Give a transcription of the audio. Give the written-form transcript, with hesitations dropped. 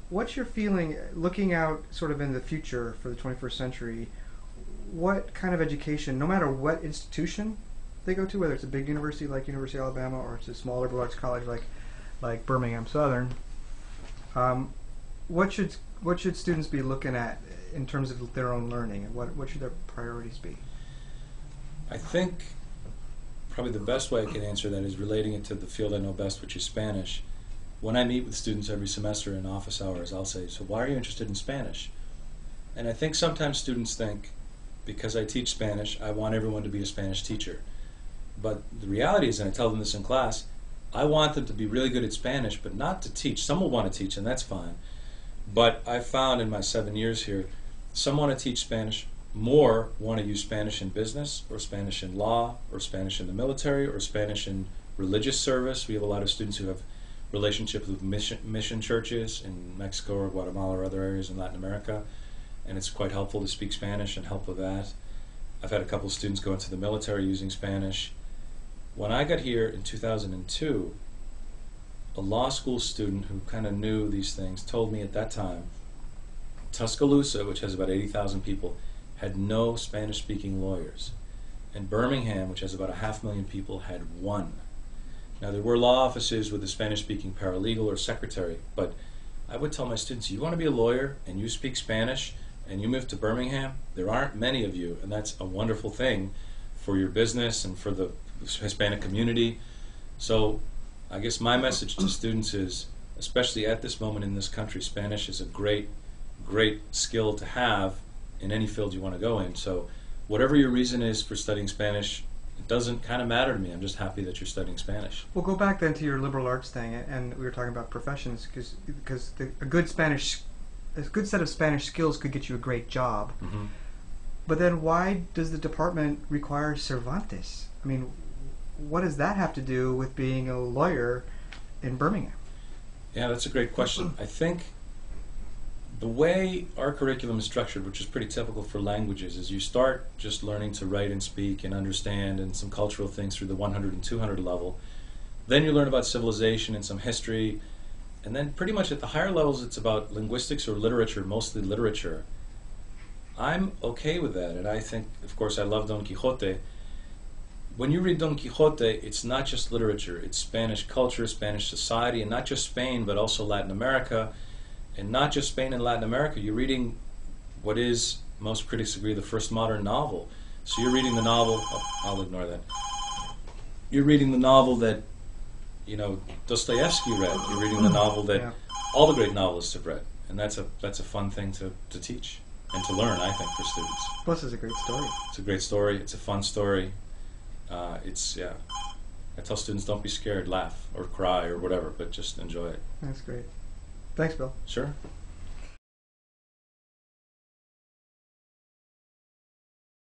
What's your feeling, looking out sort of in the future for the 21st century? What kind of education, no matter what institution they go to, whether it's a big university like University of Alabama or it's a small liberal arts college like Birmingham Southern, um, what should students be looking at in terms of their own learning, and what should their priorities be? I think probably the best way I can answer that is relating it to the field I know best, which is Spanish. When I meet with students every semester in office hours, I'll say, so why are you interested in Spanish? And I think sometimes students think, because I teach Spanish, I want everyone to be a Spanish teacher. But the reality is, and I tell them this in class, I want them to be really good at Spanish, but not to teach. Some will want to teach, and that's fine. But I found in my 7 years here, some want to teach Spanish, more want to use Spanish in business, or Spanish in law, or Spanish in the military, or Spanish in religious service. We have a lot of students who have relationships with mission churches in Mexico or Guatemala or other areas in Latin America, and it's quite helpful to speak Spanish and help with that. I've had a couple of students go into the military using Spanish. When I got here in 2002, a law school student who kind of knew these things told me at that time, Tuscaloosa, which has about 80,000 people, had no Spanish-speaking lawyers. And Birmingham, which has about 500,000 people, had one. Now, there were law offices with a Spanish-speaking paralegal or secretary, but I would tell my students, you want to be a lawyer and you speak Spanish and you move to Birmingham, there aren't many of you, and that's a wonderful thing for your business and for the Hispanic community. So I guess my message to students is, especially at this moment in this country, Spanish is a great, great skill to have in any field you want to go in. So whatever your reason is for studying Spanish, it doesn't kind of matter to me. I'm just happy that you're studying Spanish. We'll go back then to your liberal arts thing, and we were talking about professions, because a good set of Spanish skills could get you a great job. Mm-hmm. But then why does the department require Cervantes? I mean, what does that have to do with being a lawyer in Birmingham? Yeah, that's a great question. I think the way our curriculum is structured, which is pretty typical for languages, is you start just learning to write and speak and understand and some cultural things through the 100 and 200 level. Then you learn about civilization and some history, and then pretty much at the higher levels it's about linguistics or literature, mostly literature. I'm okay with that, and I think, of course, I love Don Quixote. When you read Don Quixote, it's not just literature, it's Spanish culture, Spanish society, and not just Spain, but also Latin America. And not just Spain and Latin America, you're reading what is, most critics agree, the first modern novel. So you're reading the novel, I'll ignore that. You're reading the novel that, Dostoevsky read. You're reading the novel that all the great novelists have read. And that's a fun thing to teach and to learn, I think, for students. Plus, it's a great story. It's a great story. It's a fun story. I tell students, don't be scared, laugh or cry or whatever, but just enjoy it. That's great. Thanks, Bill. Sure.